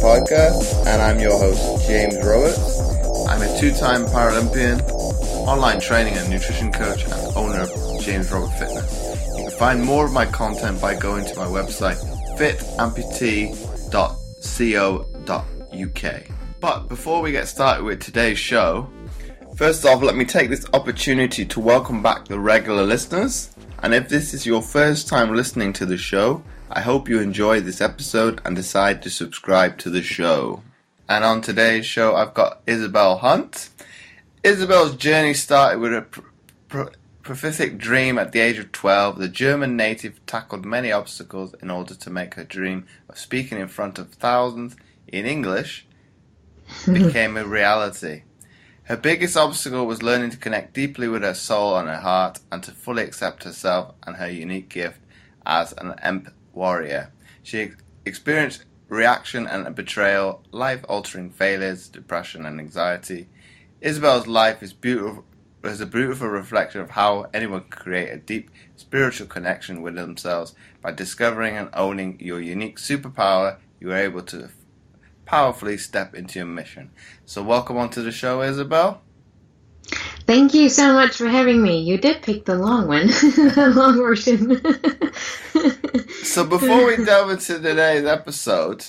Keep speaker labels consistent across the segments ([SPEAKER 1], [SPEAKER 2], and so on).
[SPEAKER 1] podcast, and I'm your host, James Roberts. I'm a two-time Paralympian, online training and nutrition coach, and owner of James Robert Fitness. You can find more of my content by going to my website, fitamputee.co.uk. But before we get started with today's show, first off, let me take this opportunity to welcome back the regular listeners. And if this is your first time listening to the show, I hope you enjoy this episode and decide to subscribe to the show. And on today's show, I've got Isabel Hundt. Isabel's journey started with a prophetic dream at the age of 12. The German native tackled many obstacles in order to make her dream of speaking in front of thousands in English became a reality. Her biggest obstacle was learning to connect deeply with her soul and her heart and to fully accept herself and her unique gift as an Empath-warrior. She experienced reaction and betrayal, life-altering failures, depression and anxiety. Isabel's life is a beautiful reflection of how anyone can create a deep spiritual connection with themselves. By discovering and owning your unique superpower, you are able to powerfully step into your mission. So welcome onto the show, Isabel.
[SPEAKER 2] Thank you so much for having me. You did pick the long one, the long version.
[SPEAKER 1] So before we delve into today's episode,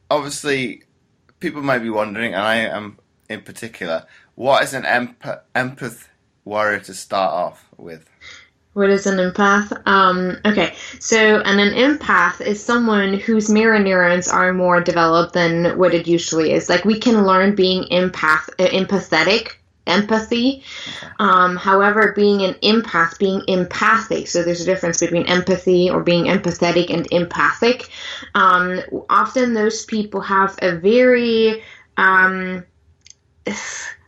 [SPEAKER 1] obviously people might be wondering, and I am in particular, what is an empath warrior to start off with?
[SPEAKER 2] What is an empath? Okay, so an empath is someone whose mirror neurons are more developed than what it usually is. Like, we can learn being empathy. Okay. However, being an empath, being empathic, so there's a difference between empathy or being empathetic and empathic. Often those people have a very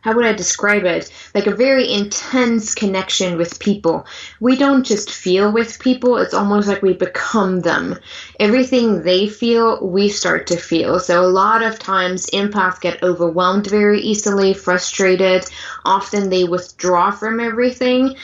[SPEAKER 2] how would I describe it? Like a very intense connection with people. We don't just feel with people, it's almost like we become them. Everything they feel, we start to feel. So a lot of times empaths get overwhelmed very easily, frustrated. Often they withdraw from everything.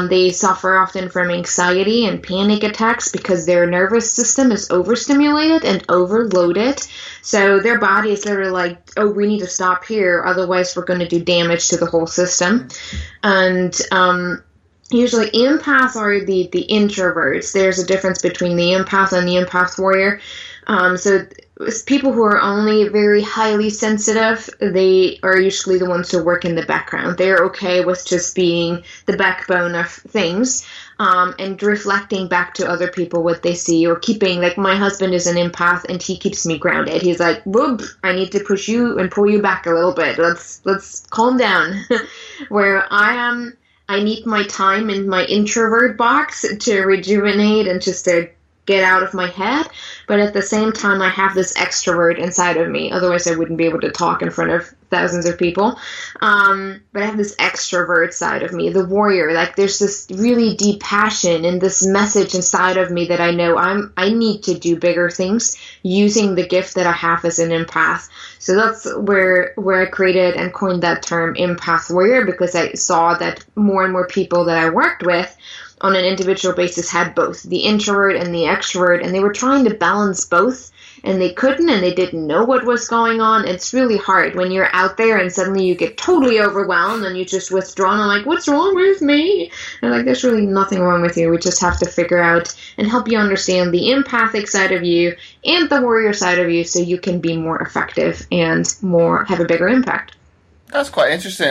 [SPEAKER 2] They suffer often from anxiety and panic attacks because their nervous system is overstimulated and overloaded. So their body is literally like, oh, we need to stop here, otherwise we're going to do damage to the whole system. And usually empaths are the introverts. There's a difference between the empath and the empath-warrior. So people who are only very highly sensitive, they are usually the ones who work in the background. They're okay with just being the backbone of things, and reflecting back to other people what they see, or keeping, like, my husband is an empath and he keeps me grounded. He's like, whoop, I need to push you and pull you back a little bit. Let's calm down. Where I need my time in my introvert box to rejuvenate and just to get out of my head, but at the same time I have this extrovert inside of me, otherwise I wouldn't be able to talk in front of thousands of people, but I have this extrovert side of me, the warrior. Like, there's this really deep passion and this message inside of me that I know I need to do bigger things using the gift that I have as an empath. So that's where I created and coined that term empath-warrior, because I saw that more and more people that I worked with on an individual basis had both the introvert and the extrovert, and they were trying to balance both, and they couldn't, and they didn't know what was going on. It's really hard when you're out there and suddenly you get totally overwhelmed and you just withdraw, and I'm like, what's wrong with me? And like, there's really nothing wrong with you. We just have to figure out and help you understand the empathic side of you and the warrior side of you so you can be more effective and have a bigger impact.
[SPEAKER 1] That's quite interesting.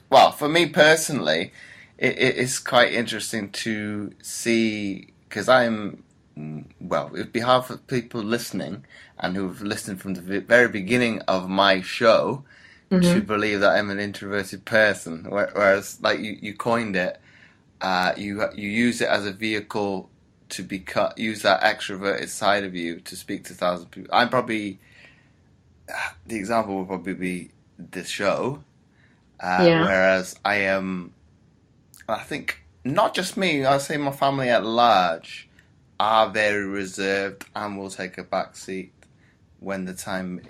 [SPEAKER 1] Well, for me personally, it's quite interesting to see, because I'm, well, with behalf of people listening and who've listened from the very beginning of my show, to believe that I'm an introverted person, whereas, like, you coined it, you use it as a vehicle to use that extroverted side of you to speak to thousands of people. I'm probably, the example would probably be this show, whereas I think not just me, I'd say my family at large are very reserved and will take a back seat when the time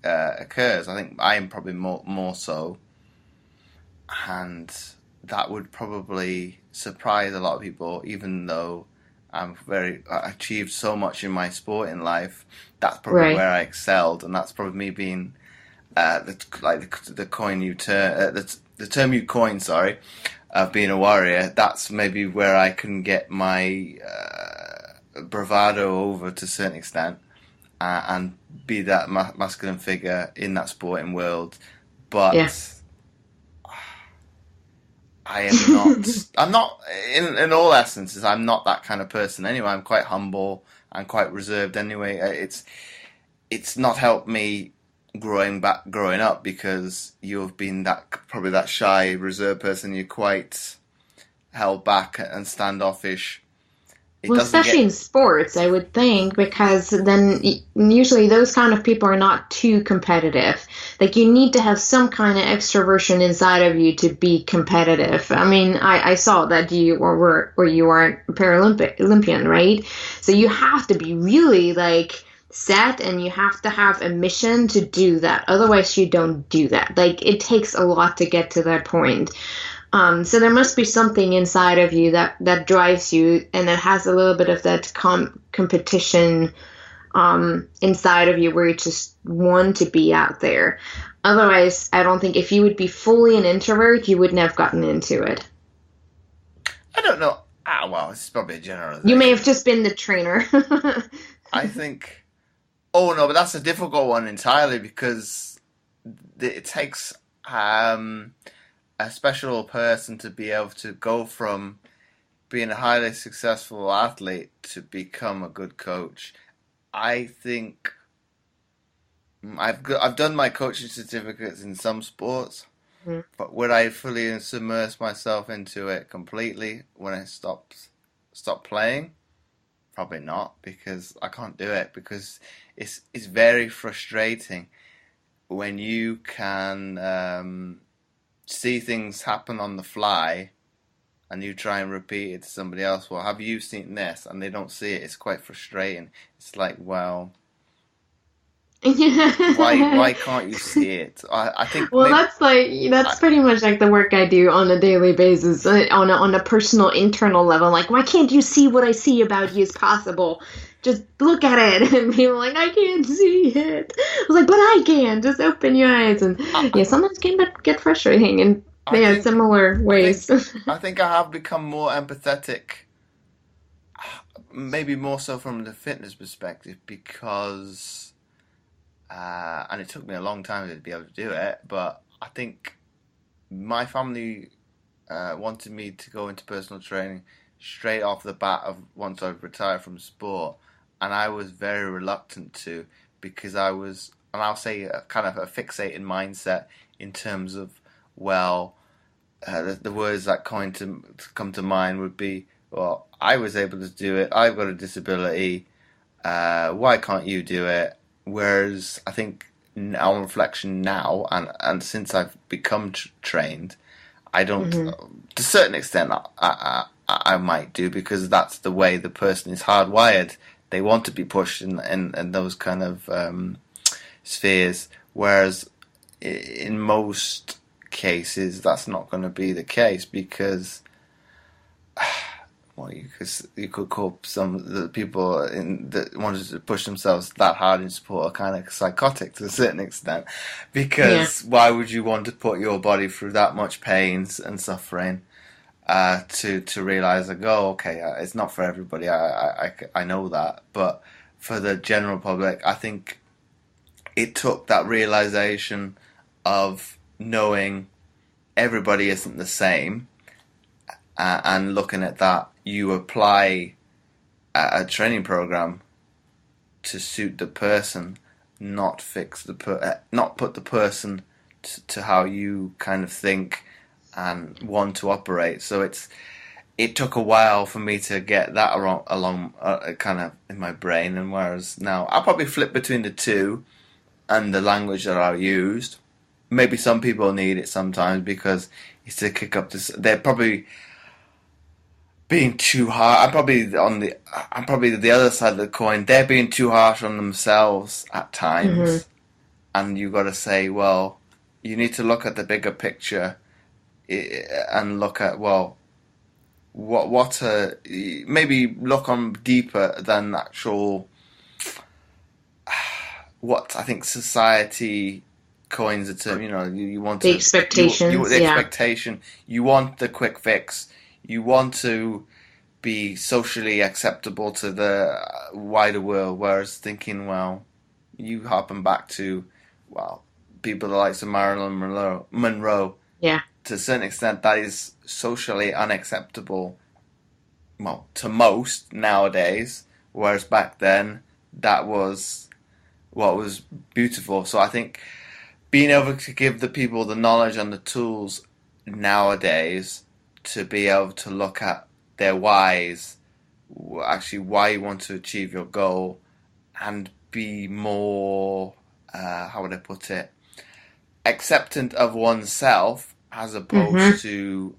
[SPEAKER 1] occurs. I think I am probably more so, and that would probably surprise a lot of people, even though I achieved so much in my sporting life. That's probably
[SPEAKER 2] Right.
[SPEAKER 1] where I excelled, and that's probably me being the coin you turn the term you coined, sorry, of being a warrior. That's maybe where I can get my bravado over to a certain extent, and be that masculine figure in that sporting world.
[SPEAKER 2] Yeah.
[SPEAKER 1] But I am not. I'm not in all essences. I'm not that kind of person anyway. I'm quite humble. I'm quite reserved anyway. It's not helped me growing up, because you've been probably that shy, reserved person. You're quite held back and standoffish. It
[SPEAKER 2] Well,
[SPEAKER 1] doesn't
[SPEAKER 2] especially
[SPEAKER 1] get.
[SPEAKER 2] in sports, I would think, because then usually those kind of people are not too competitive. Like, you need to have some kind of extroversion inside of you to be competitive. I mean, I saw that you are a Paralympic Olympian, right? So you have to be really like set, and you have to have a mission to do that. Otherwise, you don't do that. Like, it takes a lot to get to that point. So there must be something inside of you that drives you, and it has a little bit of that competition inside of you, where you just want to be out there. Otherwise, I don't think, if you would be fully an introvert, you wouldn't have gotten into it.
[SPEAKER 1] I don't know. Well, it's probably a
[SPEAKER 2] You may
[SPEAKER 1] generalization.
[SPEAKER 2] have just been the trainer.
[SPEAKER 1] I think. Oh no, but that's a difficult one entirely, because it takes a special person to be able to go from being a highly successful athlete to become a good coach. I think I've done my coaching certificates in some sports,
[SPEAKER 2] Mhm.
[SPEAKER 1] but would I fully submerse myself into it completely when I stop playing? Probably not, because I can't do it, because it's very frustrating when you can see things happen on the fly, and you try and repeat it to somebody else. Well, have you seen this? And they don't see it. It's quite frustrating. It's like, well, why can't you see it? I think
[SPEAKER 2] Well,
[SPEAKER 1] maybe
[SPEAKER 2] that's
[SPEAKER 1] I,
[SPEAKER 2] pretty much like the work I do on a daily basis, on a personal internal level. Like, why can't you see what I see about you is possible? Just look at it. And people are like, I can't see it. I was like, but I can. Just open your eyes. And
[SPEAKER 1] I,
[SPEAKER 2] yeah, sometimes it can get frustrating in,
[SPEAKER 1] I
[SPEAKER 2] yeah,
[SPEAKER 1] think
[SPEAKER 2] similar
[SPEAKER 1] I think
[SPEAKER 2] ways.
[SPEAKER 1] I think I have become more empathetic, maybe more so from the fitness perspective, because and it took me a long time to be able to do it, but I think my family wanted me to go into personal training straight off the bat of once I retired from sport, and I was very reluctant to, because I was, and I'll say a kind of a fixated mindset in terms of, well, the words that come to mind would be, well, I was able to do it. I've got a disability. Why can't you do it? Whereas I think on reflection now, and since I've become trained, I don't.
[SPEAKER 2] Hmm.
[SPEAKER 1] To a certain extent, I might do, because that's the way the person is hardwired. They want to be pushed in those kind of spheres. Whereas in most cases, that's not going to be the case, because well, you could call some of the people that wanted to push themselves that hard in sport are kind of psychotic to a certain extent,
[SPEAKER 2] Yeah.
[SPEAKER 1] because why would you want to put your body through that much pain and suffering to realize, like, oh, okay, it's not for everybody. I know that, but for the general public, I think it took that realization of knowing everybody isn't the same, and looking at that, you apply a training program to suit the person, not fix not put the person to how you kind of think and want to operate. So it took a while for me to get that along kind of in my brain, and whereas now I'll probably flip between the two and the language that I used. Maybe some people need it sometimes, because it's to kick up this. They're probably being too hard. I'm probably the other side of the coin. They're being too harsh on themselves at
[SPEAKER 2] Hmm.
[SPEAKER 1] times, and you got to say, well, you need to look at the bigger picture, and look at, well, maybe look on deeper than actual what I think society coins the term. You want
[SPEAKER 2] the expectations,
[SPEAKER 1] the expectation. You want the quick fix. You want to be socially acceptable to the wider world. Whereas thinking, well, you harpen back to, well, people like Marilyn Monroe.
[SPEAKER 2] Yeah.
[SPEAKER 1] To a certain extent, that is socially unacceptable. Well, to most nowadays, whereas back then, that was what was beautiful. So I think being able to give the people the knowledge and the tools nowadays to be able to look at their whys, actually why you want to achieve your goal, and be more, how would I put it, acceptant of oneself as opposed to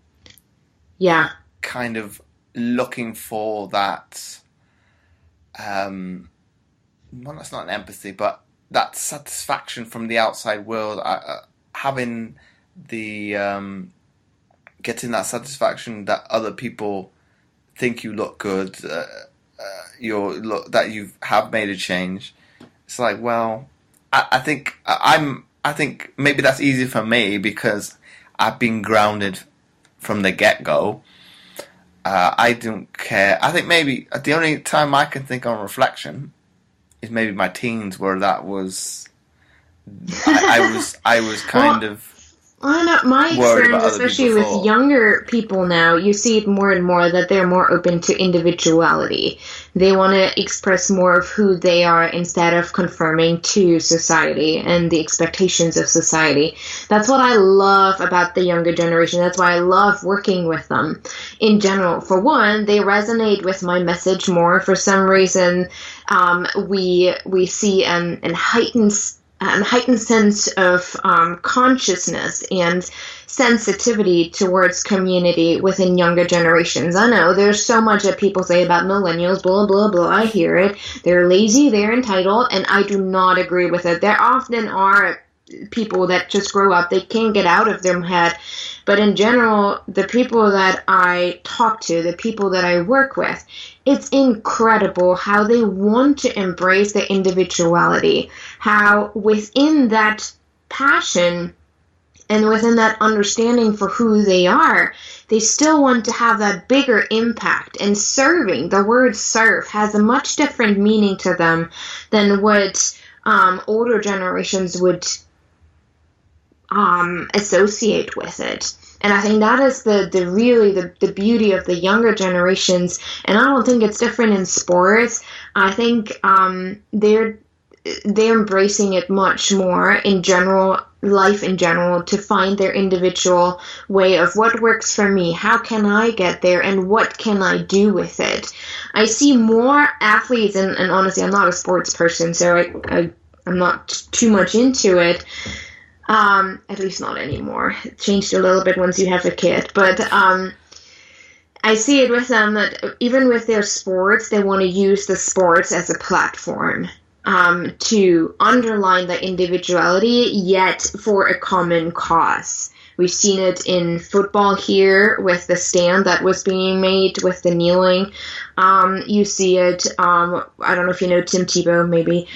[SPEAKER 1] kind of looking for that, well, that's not an empathy, but that satisfaction from the outside world, having the, getting that satisfaction that other people think you look good, that you have made a change. It's like, well, I think maybe that's easy for me because I've been grounded from the get-go. I don't care. I think maybe the only time I can think on reflection is maybe my teens, where that was I was kind of.
[SPEAKER 2] I know my experience, especially with younger people now, you see it more and more that they're more open to individuality. They want to express more of who they are instead of conforming to society and the expectations of society. That's what I love about the younger generation. That's why I love working with them in general. For one, they resonate with my message more. For some reason, we see an heightened sense of consciousness and sensitivity towards community within younger generations. I know there's so much that people say about millennials, blah, blah, blah. I hear it. They're lazy, they're entitled, and I do not agree with it. There often are people that just grow up, they can't get out of their head. But in general, the people that I talk to, the people that I work with, it's incredible how they want to embrace their individuality, how within that passion and within that understanding for who they are, they still want to have that bigger impact. And serving, the word serve, has a much different meaning to them than what older generations would associate with it. And I think that is the beauty of the younger generations. And I don't think it's different in sports. I think they're embracing it much more in general, life in general, to find their individual way of what works for me, how can I get there, and what can I do with it. I see more athletes, and honestly, I'm not a sports person, so I'm not too much into it. At least not anymore. It changed a little bit once you have a kid. But I see it with them that even with their sports, they want to use the sports as a platform to underline the individuality, yet for a common cause. We've seen it in football here with the stand that was being made with the kneeling. You see it, I don't know if you know Tim Tebow, maybe.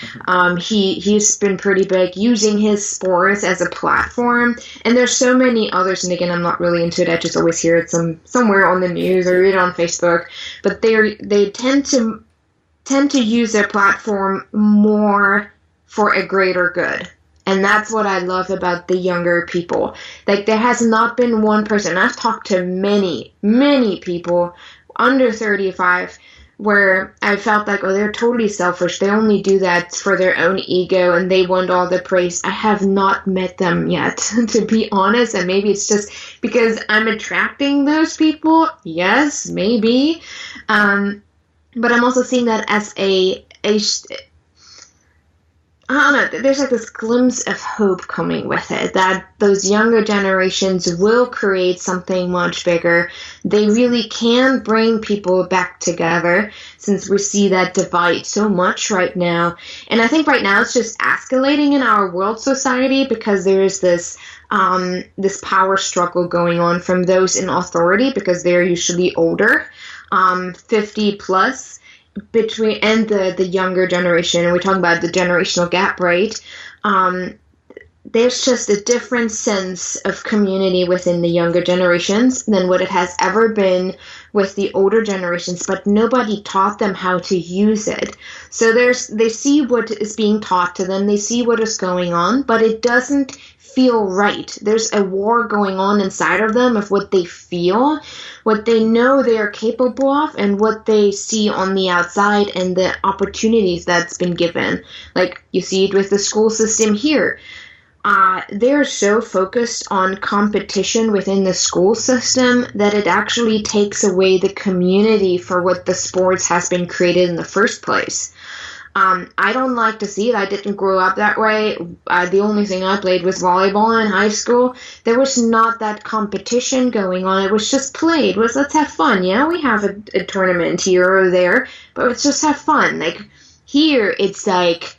[SPEAKER 2] He's been pretty big using his sports as a platform. And there's so many others, and again, I'm not really into it. I just always hear it somewhere on the news or read it on Facebook. But they tend to use their platform more for a greater good. And that's what I love about the younger people. Like, there has not been one person, I've talked to many, many people under 35, where I felt like, oh, they're totally selfish. They only do that for their own ego and they want all the praise. I have not met them yet, to be honest. And maybe it's just because I'm attracting those people. Yes, maybe. But I'm also seeing that as I don't know, there's like this glimpse of hope coming with it, that those younger generations will create something much bigger. They really can bring people back together, since we see that divide so much right now. And I think right now it's just escalating in our world society because there is this this power struggle going on from those in authority, because they're usually older, 50 plus, and the younger generation. And we're talking about the generational gap, right? There's just a different sense of community within the younger generations than what it has ever been with the older generations, but nobody taught them how to use it. So they see what is being taught to them, they see what is going on, but it doesn't feel right. There's a war going on inside of them of what they feel, what they know they are capable of, and what they see on the outside and the opportunities that's been given. Like, you see it with the school system here. They're so focused on competition within the school system that it actually takes away the community for what the sports has been created in the first place. I don't like to see it. I didn't grow up that way. The only thing I played was volleyball in high school. There was not that competition going on. It was just played. Let's have fun. Yeah, we have a tournament here or there, but let's just have fun. Like, here, it's like,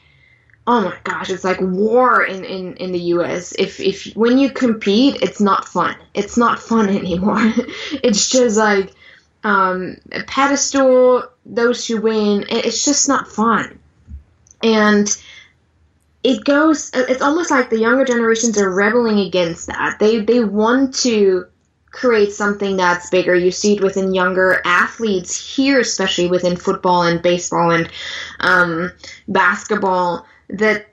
[SPEAKER 2] oh my gosh, it's like war in the US. If when you compete, it's not fun. It's not fun anymore. It's just like a pedestal, those who win. It's just not fun. And it's almost like the younger generations are rebelling against that. They want to create something that's bigger. You see it within younger athletes here, especially within football and baseball and basketball, that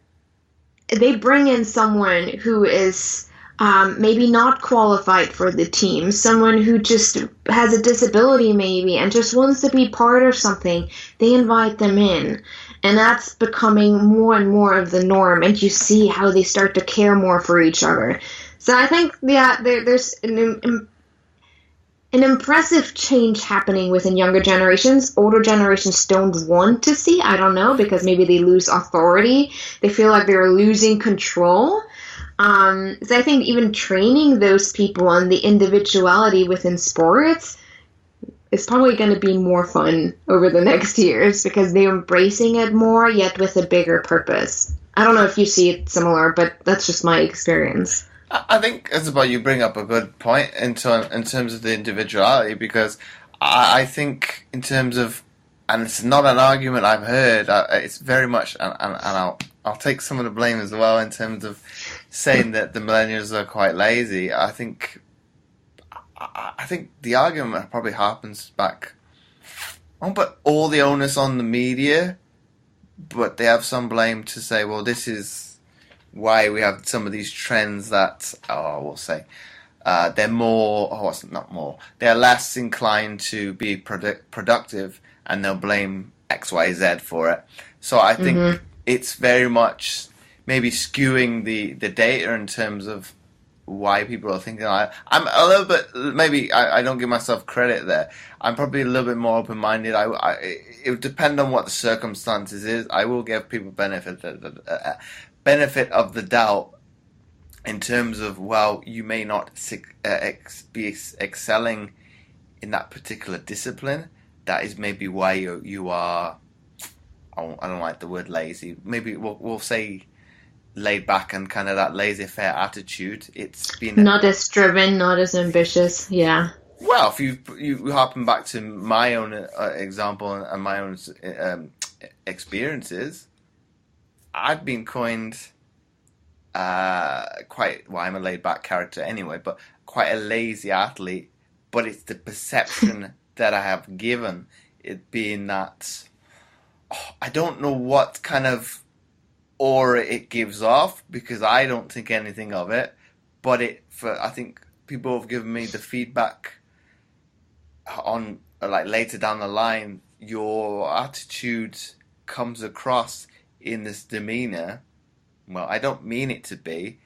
[SPEAKER 2] they bring in someone who is maybe not qualified for the team, someone who just has a disability maybe and just wants to be part of something. They invite them in, and that's becoming more and more of the norm, and you see how they start to care more for each other. So I think, yeah, there's an impressive change happening within younger generations. Older generations don't want to see, I don't know, because maybe they lose authority. They feel like they're losing control. So I think even training those people on the individuality within sports is probably going to be more fun over the next years, because they're embracing it more, yet with a bigger purpose. I don't know if you see it similar, but that's just my experience.
[SPEAKER 1] I think, Isabel, you bring up a good point in terms of the individuality, because I think in terms of, and it's not an argument I've heard, it's very much, and I'll take some of the blame as well in terms of saying that the millennials are quite lazy. I think the argument probably harpens back, but all the onus on the media, but they have some blame to say, well, this is why we have some of these trends that, we'll say, they're more, they're less inclined to be productive, and they'll blame X, Y, Z for it. So I think it's very much maybe skewing the data in terms of why people are thinking. I'm a little bit, maybe I don't give myself credit there. I'm probably a little bit more open-minded. It would depend on what the circumstances is. I will give people benefit of the doubt in terms of, well, you may not be excelling in that particular discipline. That is maybe why you are, I don't like the word lazy, maybe we'll say laid back, and kind of that laissez-faire attitude. It's been
[SPEAKER 2] not as driven, not as ambitious. Yeah.
[SPEAKER 1] Well, if you harken back to my own example and my own experiences, I've been coined quite, well, I'm a laid-back character anyway, but quite a lazy athlete. But it's the perception that I have given it, being that I don't know what kind of aura it gives off, because I don't think anything of it. But I think people have given me the feedback on, like, later down the line, your attitude comes across in this demeanor. Well, I don't mean it to be,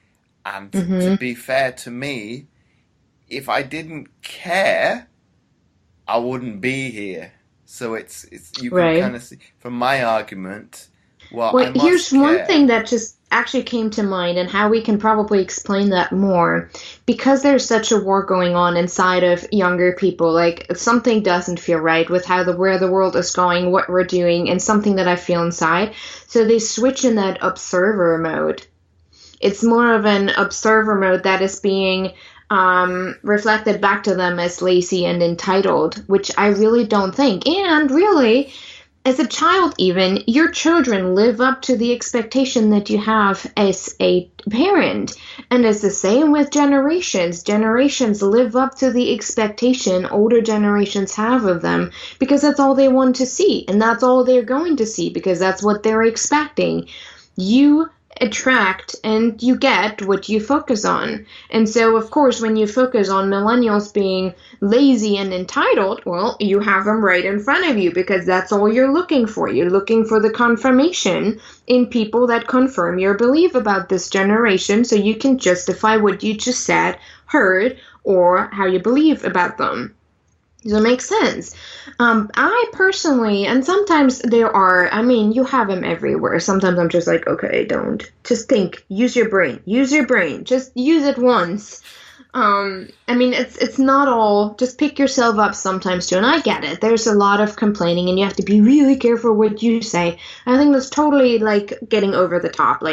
[SPEAKER 1] and to be fair to me, if I didn't care, I wouldn't be here. So it's you can kind of see from my argument. Well,
[SPEAKER 2] here's one thing that just actually came to mind, and how we can probably explain that more, because there's such a war going on inside of younger people. Like, something doesn't feel right with where the world is going, what we're doing, and something that I feel inside. So they switch in that observer mode. It's more of an observer mode that is being reflected back to them as lazy and entitled, which I really don't think. And really, as a child even, your children live up to the expectation that you have as a parent. And it's the same with generations. Generations live up to the expectation older generations have of them because that's all they want to see. And that's all they're going to see because that's what they're expecting. You attract and you get what you focus on. And so, of course, when you focus on millennials being lazy and entitled, well, you have them right in front of you because that's all you're looking for. You're looking for the confirmation in people that confirm your belief about this generation so you can justify what you just said, heard, or how you believe about them. Does it make sense? I personally, and sometimes there are, you have them everywhere. Sometimes I'm just like, okay, don't. Just think. Use your brain. Use your brain. Just use it once. It's not all, just pick yourself up sometimes too, and I get it. There's a lot of complaining, and you have to be really careful what you say. I think that's totally, getting over the top.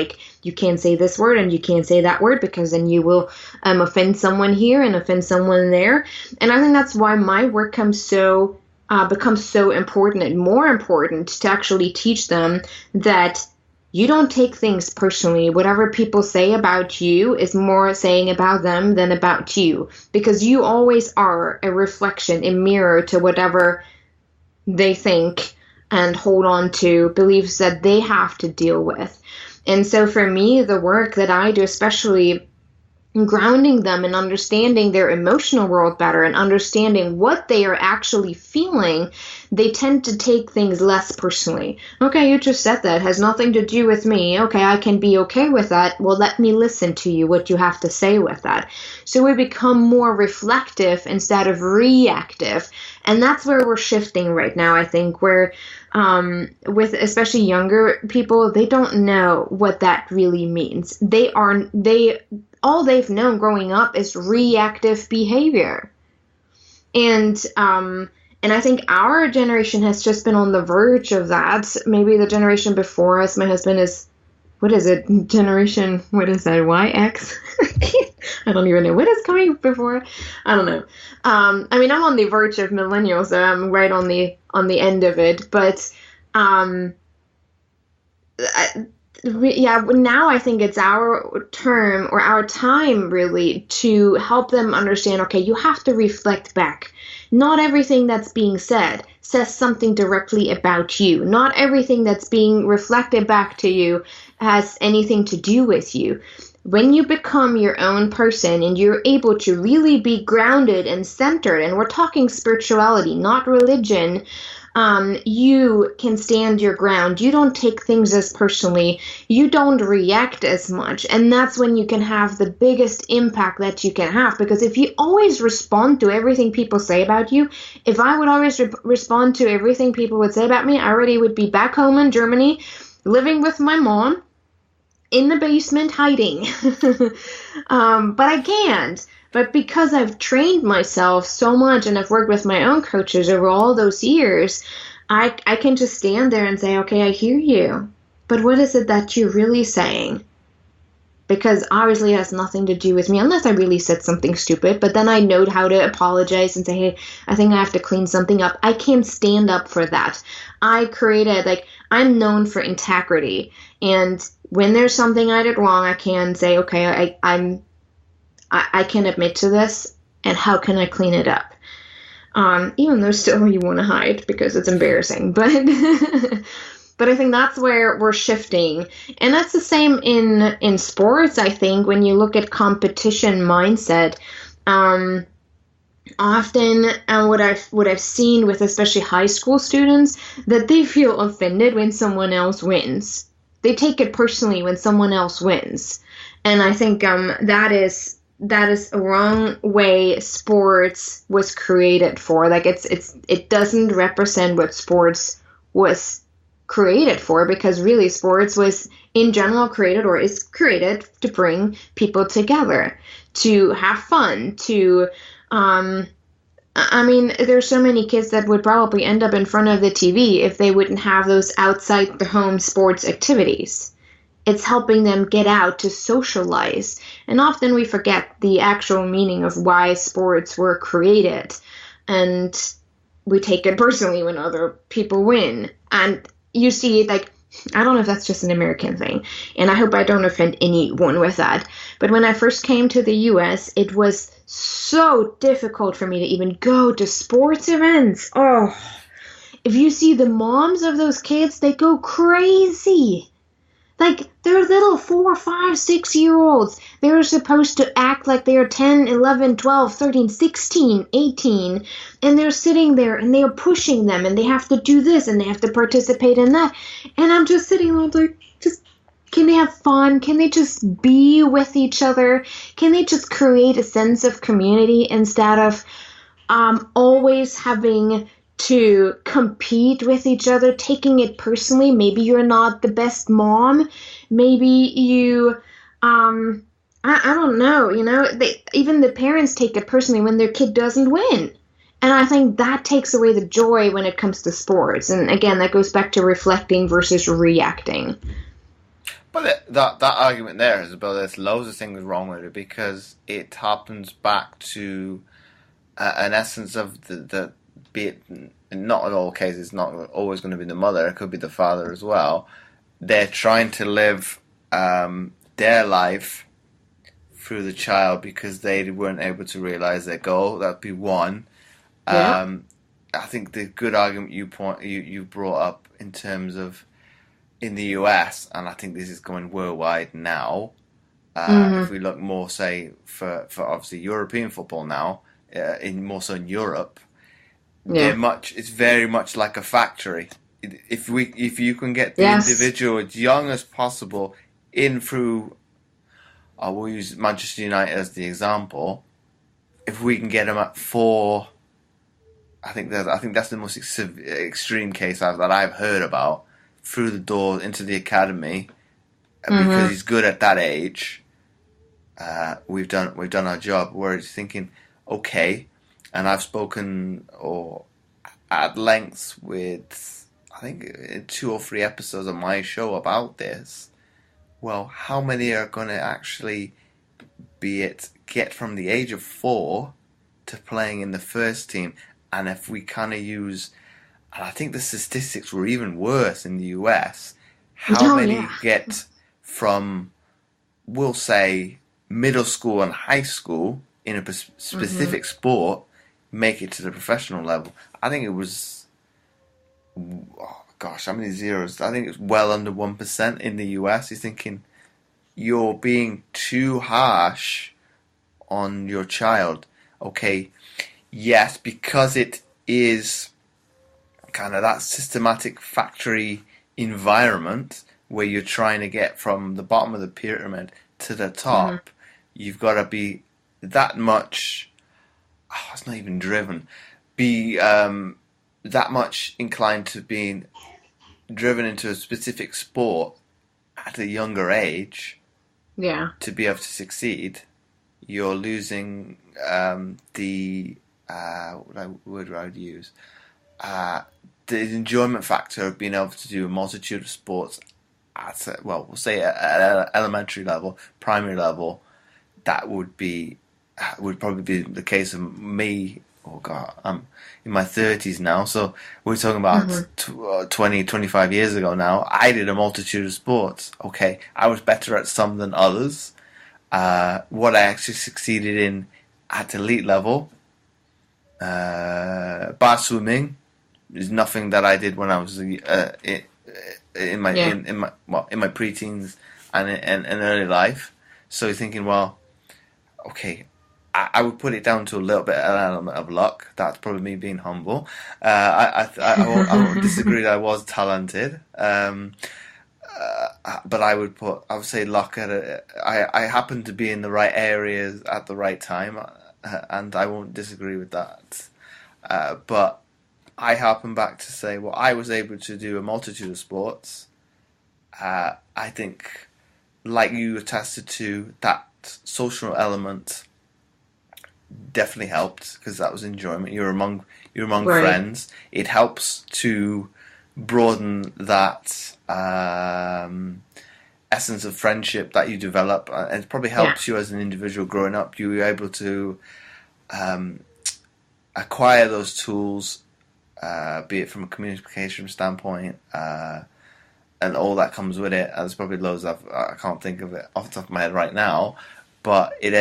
[SPEAKER 2] You can't say this word, and you can't say that word, because then you will offend someone here and offend someone there. And I think that's why my work becomes so important and more important to actually teach them that you don't take things personally. Whatever people say about you is more saying about them than about you, because you always are a reflection, a mirror to whatever they think and hold on to, beliefs that they have to deal with. And so for me, the work that I do, especially grounding them and understanding their emotional world better and understanding what they are actually feeling, they tend to take things less personally. Okay, you just said that. It has nothing to do with me. Okay, I can be okay with that. Well, let me listen to you, what you have to say with that. So we become more reflective instead of reactive. And that's where we're shifting right now, I think, where with especially younger people, they don't know what that really means. All they've known growing up is reactive behavior. And I think our generation has just been on the verge of that. Maybe the generation before us, my husband is, generation, YX? I don't even know what is coming before. I don't know. I'm on the verge of millennials, so I'm right on the end of it. But now I think it's our term or our time really to help them understand, okay, you have to reflect back. Not everything that's being said says something directly about you. Not everything that's being reflected back to you has anything to do with you. When you become your own person and you're able to really be grounded and centered, and we're talking spirituality, not religion, you can stand your ground. You don't take things as personally. You don't react as much. And that's when you can have the biggest impact that you can have. Because if you always respond to everything people say about you, if I would always respond to everything people would say about me, I already would be back home in Germany, living with my mom, in the basement hiding. But I can't. But because I've trained myself so much and I've worked with my own coaches over all those years, I can just stand there and say, okay, I hear you. But what is it that you're really saying? Because obviously it has nothing to do with me, unless I really said something stupid. But then I know how to apologize and say, hey, I think I have to clean something up. I can stand up for that. I'm known for integrity. And when there's something I did wrong, I can say, okay, I can admit to this, and how can I clean it up? Even though still you want to hide because it's embarrassing. But but I think that's where we're shifting. And that's the same in sports, I think, when you look at competition mindset. Often what I've seen with especially high school students, that they feel offended when someone else wins. They take it personally when someone else wins. And I think that is a wrong way sports was created for. It doesn't represent what sports was created for, because really sports was in general created, or is created, to bring people together, to have fun, to there's so many kids that would probably end up in front of the TV if they wouldn't have those outside the home sports activities. It's helping them get out to socialize. And often we forget the actual meaning of why sports were created. And we take it personally when other people win. And you see, like, I don't know if that's just an American thing, and I hope I don't offend anyone with that. But when I first came to the US, it was so difficult for me to even go to sports events. Oh, if you see the moms of those kids, they go crazy. Like, they're little 4, 5, 6-year-olds. They're supposed to act like they're 10, 11, 12, 13, 16, 18, and they're sitting there and they're pushing them and they have to do this and they have to participate in that. And I'm just sitting there like, can they have fun? Can they just be with each other? Can they just create a sense of community instead of always having to compete with each other, taking it personally? Maybe you're not the best mom. Maybe you, I don't know, even the parents take it personally when their kid doesn't win. And I think that takes away the joy when it comes to sports. And again, that goes back to reflecting versus reacting.
[SPEAKER 1] But that argument there, Isabel, there's loads of things wrong with it because it happens back to an essence of the be it not in all cases, not always going to be the mother, it could be the father as well. They're trying to live their life through the child because they weren't able to realize their goal. That'd be one.
[SPEAKER 2] Yeah.
[SPEAKER 1] I think the good argument you brought up in terms of in the US, and I think this is going worldwide now. If we look more, say, for obviously European football now, more so in Europe.
[SPEAKER 2] Yeah.
[SPEAKER 1] It's very much like a factory. If you can get the individual as young as possible in through, I will use Manchester United as the example. If we can get them at 4, I think that's the most extreme case that I've heard about, through the door into the academy, because he's good at that age. We've done our job. Whereas thinking, okay. And I've spoken at length with, I think, in 2 or 3 episodes of my show about this. Well, how many are going to actually get from the age of 4 to playing in the first team? And if we kind of use, and I think the statistics were even worse in the US, how many get from, we'll say, middle school and high school in a specific sport, make it to the professional level? I think it was, how many zeros? I think it's well under 1% in the US. You're thinking, you're being too harsh on your child. Okay, yes, because it is kind of that systematic factory environment where you're trying to get from the bottom of the pyramid to the top, you've got to be that much, it's not even driven, be that much inclined to being driven into a specific sport at a younger age to be able to succeed. You're losing the what word would I use? The enjoyment factor of being able to do a multitude of sports at we'll say at elementary level, primary level. That would probably be the case of me. Oh God, I'm in my 30s now, so we're talking about 20, 25 years ago now. I did a multitude of sports. Okay, I was better at some than others. What I actually succeeded in at elite level, bar swimming, is nothing that I did when I was in my preteens and in early life. So you're thinking, well, okay, I would put it down to a little bit of an element of luck. That's probably me being humble. I won't disagree that I was talented. But I would say luck at it. I happened to be in the right areas at the right time, and I won't disagree with that. But I harpen back to say, well, I was able to do a multitude of sports. I think, like you attested to, that social element definitely helped because that was enjoyment. You're among friends. It helps to broaden that essence of friendship that you develop, and it probably helps you as an individual growing up. You were able to acquire those tools, be it from a communication standpoint, and all that comes with it. There's probably loads I can't think of it off the top of my head right now, but it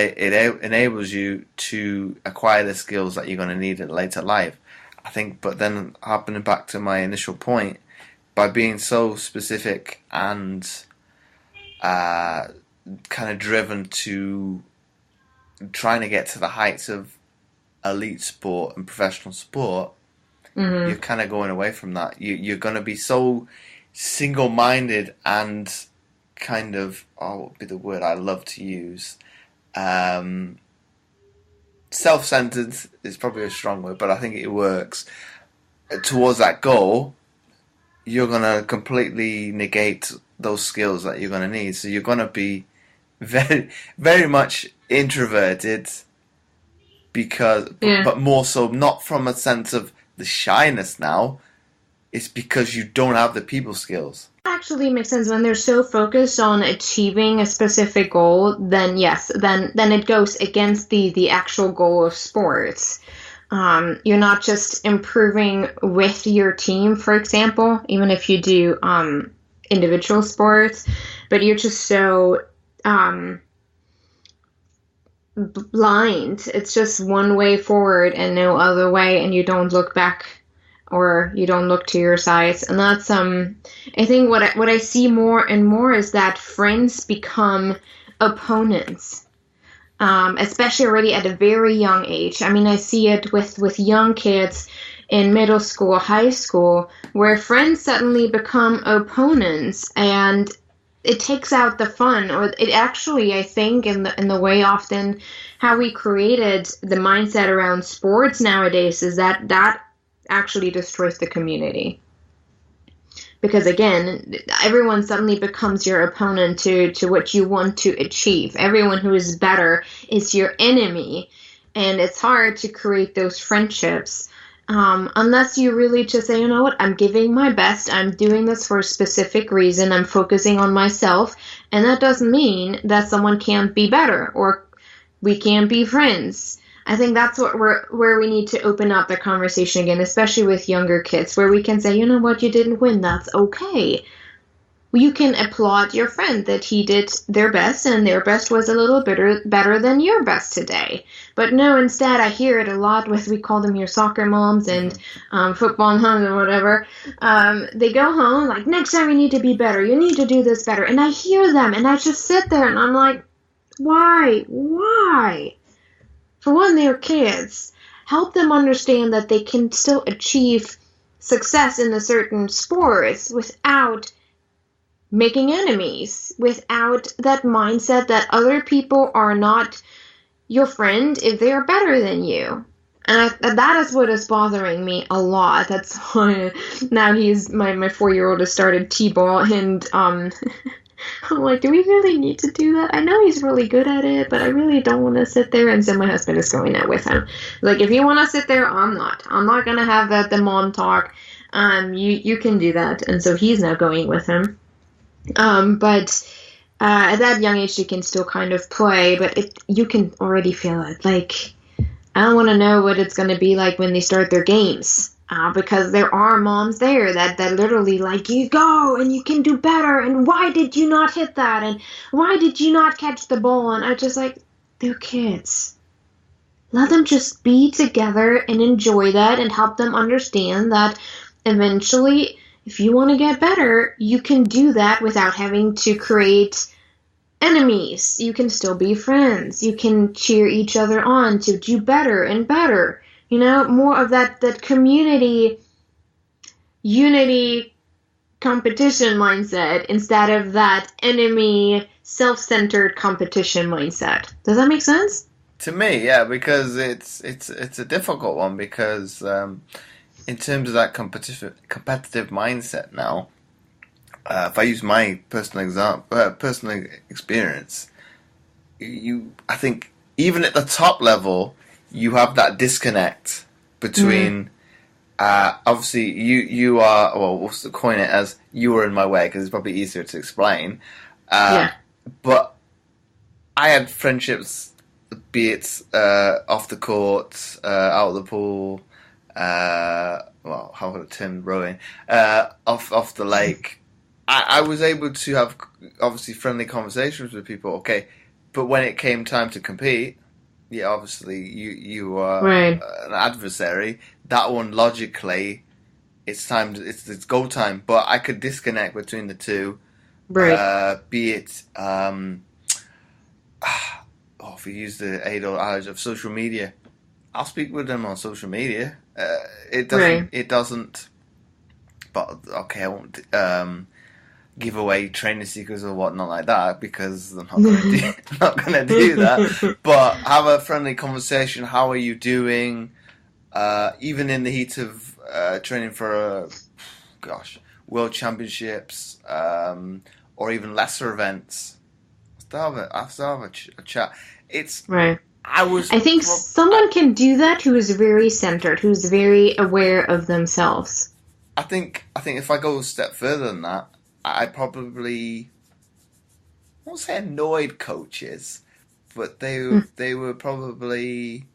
[SPEAKER 1] enables you to acquire the skills that you're going to need in later life, I think. But then, harping back to my initial point, by being so specific and kind of driven to trying to get to the heights of elite sport and professional sport, you're kind of going away from that. You're going to be so single-minded and kind of, what would be the word I love to use? Self-centered is probably a strong word, but I think it works. Towards that goal, you're going to completely negate those skills that you're going to need. So you're going to be very, very much introverted, but more so not from a sense of the shyness now. It's because you don't have the people skills.
[SPEAKER 2] Actually makes sense. When they're so focused on achieving a specific goal, then yes, then it goes against the actual goal of sports. You're not just improving with your team, for example, even if you do individual sports, but you're just so blind. It's just one way forward and no other way, and you don't look back, or you don't look to your sides. And that's I think what I see more and more is that friends become opponents, especially already at a very young age. I mean, I see it with young kids in middle school, high school, where friends suddenly become opponents, and it takes out the fun. Or it actually, I think, in the way often how we created the mindset around sports nowadays is that actually destroys the community. Because again, everyone suddenly becomes your opponent to what you want to achieve. Everyone who is better is your enemy, and it's hard to create those friendships unless you really just say, you know what, I'm giving my best, I'm doing this for a specific reason, I'm focusing on myself, and that doesn't mean that someone can't be better or we can't be friends. I think that's where we need to open up the conversation again, especially with younger kids, where we can say, you know what, you didn't win, that's okay. You can applaud your friend that he did their best, and their best was a little better than your best today. But no, instead, I hear it a lot with, we call them your soccer moms and football moms or whatever. They go home, like, next time you need to be better, you need to do this better. And I hear them, and I just sit there, and I'm like, why? For one, they're kids. Help them understand that they can still achieve success in a certain sports without making enemies, without that mindset that other people are not your friend if they are better than you. And that is what is bothering me a lot. That's why now my 4-year-old has started T-ball, and I'm like, do we really need to do that? I know he's really good at it, but I really don't want to sit there. And so my husband is going out with him. Like, if you want to sit there, I'm not going to have the mom talk. You can do that. And so he's now going with him. But at that young age, you can still kind of play, but you can already feel it. Like, I don't want to know what it's going to be like when they start their games. Because there are moms there that literally like, you go and you can do better, and why did you not hit that, and why did you not catch the ball? And I just like, they're kids. Let them just be together and enjoy that, and help them understand that eventually, if you want to get better, you can do that without having to create enemies. You can still be friends. You can cheer each other on to do better and better. You know, more of that community, unity, competition mindset instead of that enemy, self-centered competition mindset. Does that make sense?
[SPEAKER 1] To me, yeah, because it's a difficult one, because in terms of that competitive mindset now, if I use my personal experience, I think even at the top level, you have that disconnect between, obviously, you are, well, we'll coin it as you were in my way, because it's probably easier to explain. But I had friendships, be it off the court, out of the pool, well, how would it turn rowing, off the lake. I was able to have, obviously, friendly conversations with people, okay, but when it came time to compete, yeah, obviously, you are an adversary. That one, logically, it's go time, but I could disconnect between the two.
[SPEAKER 2] Right.
[SPEAKER 1] Be it, if we use the age of social media, I'll speak with them on social media. It doesn't, but okay, I won't give away training secrets or whatnot like that, because I'm not gonna do that. But have a friendly conversation. How are you doing? Even in the heat of training for world championships, or even lesser events, I still have a chat. It's
[SPEAKER 2] right.
[SPEAKER 1] I
[SPEAKER 2] think someone can do that who is very centered, who's very aware of themselves.
[SPEAKER 1] I think if I go a step further than that, I probably, I won't say annoyed coaches, but they were probably,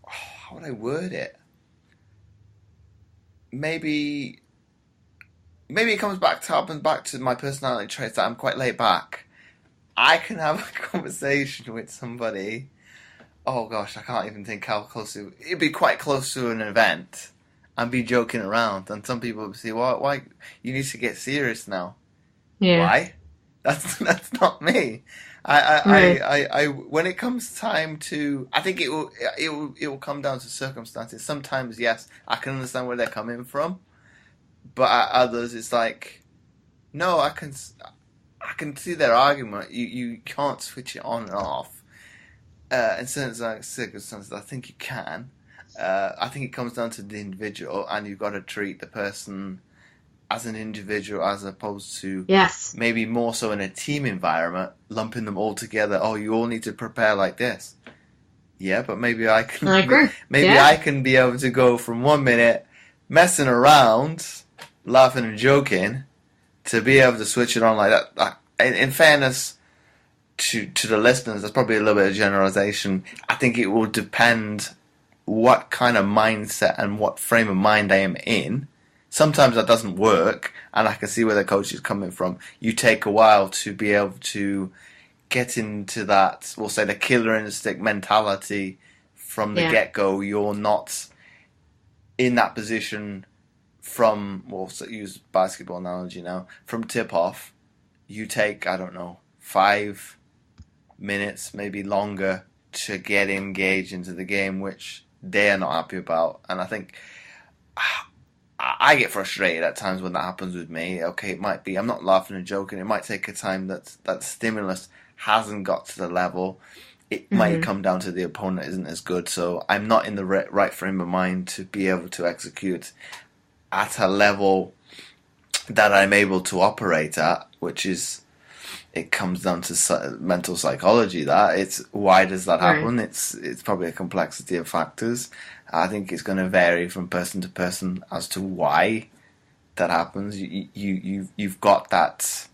[SPEAKER 1] how would I word it? Maybe it comes back to my personality traits, that I'm quite laid back. I can have a conversation with somebody. Oh gosh, I can't even think how close it'd be. Quite close to an event, and be joking around. And some people would say, "Why? You need to get serious now."
[SPEAKER 2] Yeah.
[SPEAKER 1] Why? That's not me. I when it comes time to, I think it will come down to circumstances. Sometimes, yes, I can understand where they're coming from, but at others, it's like, no, I can see their argument. You can't switch it on and off. In certain circumstances, I think you can. I think it comes down to the individual, and you've got to treat the person as an individual, as opposed to maybe more so in a team environment, lumping them all together. Oh, you all need to prepare like this. Yeah, but maybe I can.
[SPEAKER 2] I agree.
[SPEAKER 1] I can be able to go from 1 minute messing around, laughing and joking, to be able to switch it on like that. In fairness to the listeners, that's probably a little bit of generalization. I think it will depend what kind of mindset and what frame of mind I am in. Sometimes that doesn't work, and I can see where the coach is coming from. You take a while to be able to get into that, we'll say, the killer instinct mentality from the get-go. You're not in that position from, we'll use basketball analogy now, from tip-off. You take, 5 minutes, maybe longer, to get engaged into the game, which they're not happy about. And I think I get frustrated at times when that happens with me. Okay, it might be, I'm not laughing and joking, it might take a time that stimulus hasn't got to the level. It might come down to the opponent isn't as good, so I'm not in the right frame of mind to be able to execute at a level that I'm able to operate at, which is, it comes down to mental psychology. That it's, why does that happen? Right. It's probably a complexity of factors. I think it's going to vary from person to person as to why that happens. You've got that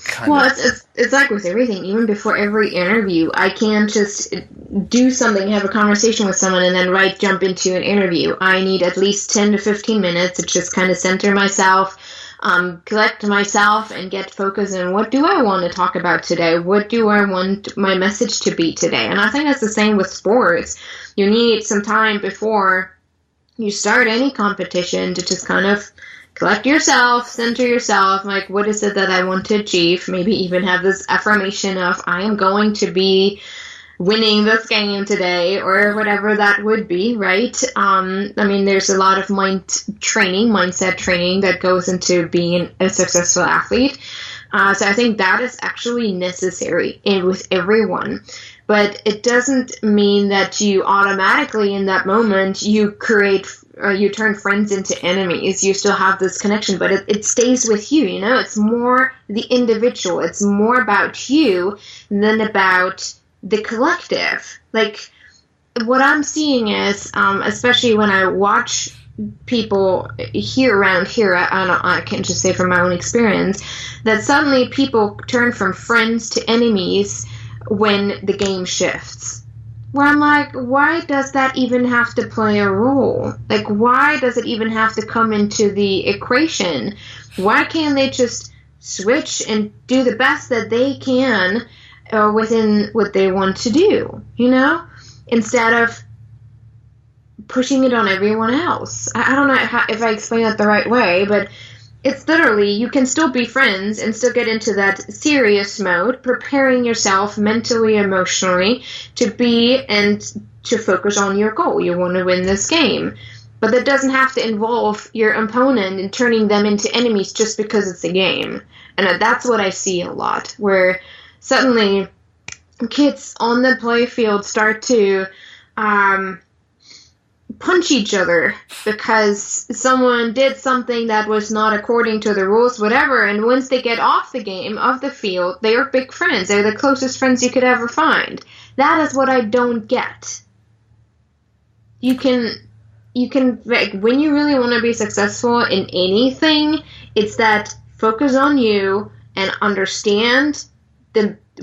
[SPEAKER 1] kind of...
[SPEAKER 2] it's like with everything. Even before every interview, I can't just do something, have a conversation with someone, and then jump into an interview. I need at least 10 to 15 minutes to just kind of center myself, collect myself, and get focused on what do I want to talk about today? What do I want my message to be today? And I think that's the same with sports. You need some time before you start any competition to just kind of collect yourself, center yourself, like, what is it that I want to achieve? Maybe even have this affirmation of, I am going to be winning this game today, or whatever that would be, right? There's a lot of mindset training that goes into being a successful athlete. So I think that is actually necessary with everyone. But it doesn't mean that you automatically, in that moment, you turn friends into enemies. You still have this connection, but it stays with you, It's more the individual. It's more about you than about the collective. Like, what I'm seeing is, especially when I watch people around here, I can't just say from my own experience, that suddenly people turn from friends to enemies when the game shifts. Where I'm like, why does that even have to play a role? Like, why does it even have to come into the equation? Why can't they just switch and do the best that they can within what they want to do, instead of pushing it on everyone else? I don't know if I explain that the right way, but it's literally, you can still be friends and still get into that serious mode, preparing yourself mentally, emotionally to be and to focus on your goal. You want to win this game. But that doesn't have to involve your opponent and turning them into enemies just because it's a game. And that's what I see a lot, where suddenly kids on the playfield start to punch each other because someone did something that was not according to the rules, whatever, and once they get off the field, they are big friends. They're the closest friends you could ever find. That is what I don't get. You can, like, when you really want to be successful in anything, it's that focus on you and understand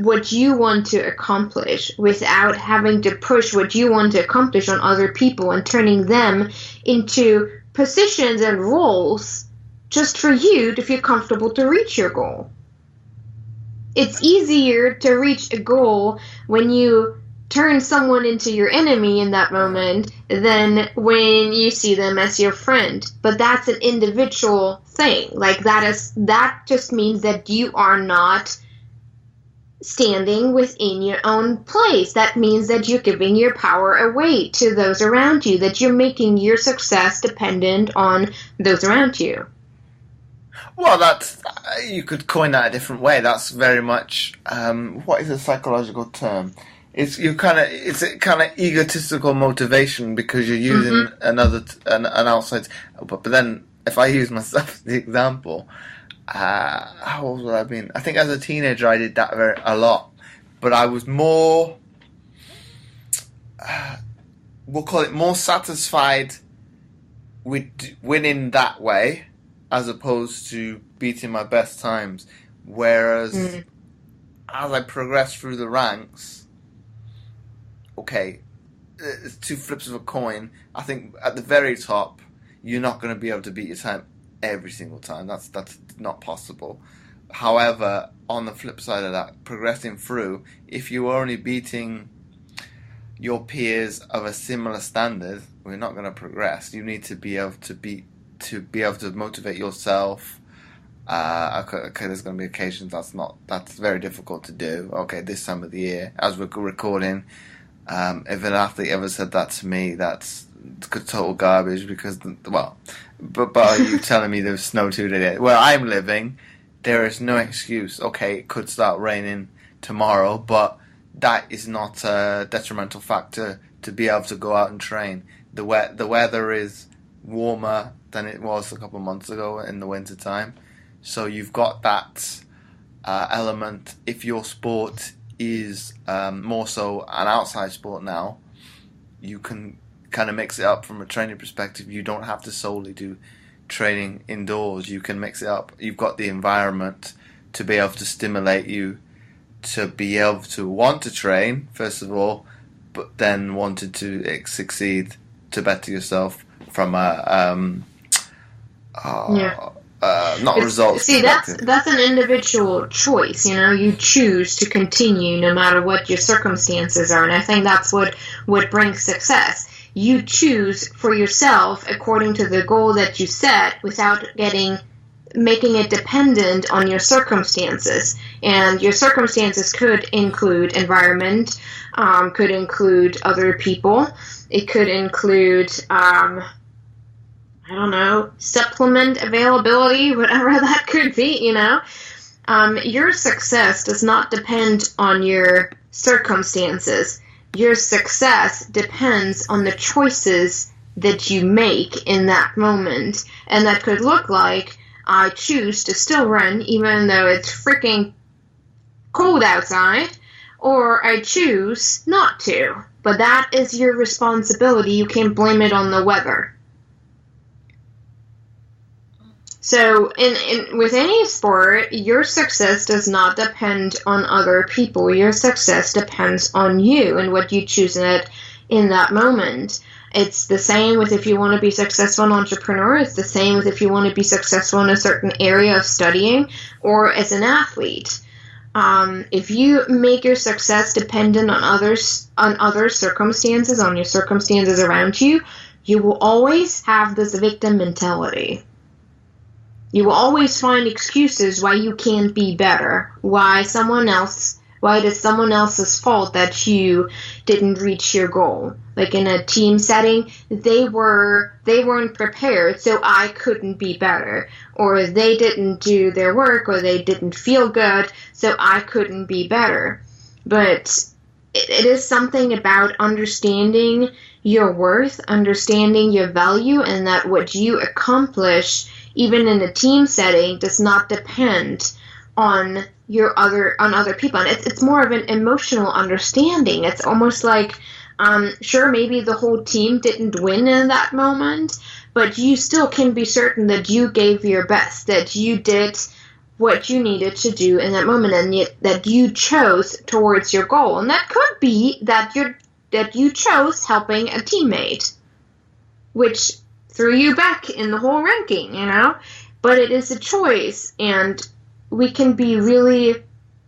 [SPEAKER 2] what you want to accomplish without having to push what you want to accomplish on other people and turning them into positions and roles just for you to feel comfortable to reach your goal. It's easier to reach a goal when you turn someone into your enemy in that moment than when you see them as your friend. But that's an individual thing. Like, that just means that you are not standing within your own place. That means that you're giving your power away to those around you, that you're making your success dependent on those around you.
[SPEAKER 1] Well, that's, you could coin that a different way. That's very much, what is a psychological term? It's a kind of egotistical motivation because you're using an outside. But then, if I use myself as the example, how old would I have been? I think as a teenager I did that a lot, but I was more, we'll call it more satisfied with winning that way, as opposed to beating my best times. Whereas as I progressed through the ranks, okay, it's two flips of a coin. I think at the very top, you're not going to be able to beat your time every single time. That's not possible. However, on the flip side of that, progressing through, if you're only beating your peers of a similar standard, we're not going to progress. You need to be able to motivate yourself. Okay, there's going to be occasions that's very difficult to do. Okay, this time of the year, as we're recording, if an athlete ever said that to me, that's total garbage because, but are you telling me there's snow today? Where I'm living, there is no excuse. Okay, it could start raining tomorrow, but that is not a detrimental factor to be able to go out and train. The weather is warmer than it was a couple of months ago in the winter time, so you've got that element. If your sport is more so an outside sport now, you can kind of mix it up from a training perspective. You don't have to solely do training indoors. You can mix it up. You've got the environment to be able to stimulate you to be able to want to train, first of all, but then wanted to succeed, to better yourself from results.
[SPEAKER 2] See, that's an individual choice. You choose to continue no matter what your circumstances are, and I think that's what brings success. You choose for yourself according to the goal that you set without making it dependent on your circumstances. And your circumstances could include environment, could include other people, it could include supplement availability, whatever that could be, Your success does not depend on your circumstances. Your success depends on the choices that you make in that moment. And that could look like, I choose to still run even though it's freaking cold outside, or I choose not to. But that is your responsibility. You can't blame it on the weather. So with any sport, your success does not depend on other people. Your success depends on you and what you choose in that moment. It's the same with if you want to be successful an entrepreneur. It's the same with if you want to be successful in a certain area of studying or as an athlete. If you make your success dependent on other circumstances, on your circumstances around you, you will always have this victim mentality. You will always find excuses why you can't be better, why it is someone else's fault that you didn't reach your goal. Like in a team setting, they weren't prepared, so I couldn't be better. Or they didn't do their work, or they didn't feel good, so I couldn't be better. But it is something about understanding your worth, understanding your value, and that what you accomplish, even in a team setting, does not depend on other people. And it's more of an emotional understanding. It's almost like, sure, maybe the whole team didn't win in that moment, but you still can be certain that you gave your best, that you did what you needed to do in that moment, and yet that you chose towards your goal. And that could be that you chose helping a teammate, which threw you back in the whole ranking, But it is a choice, and we can be really,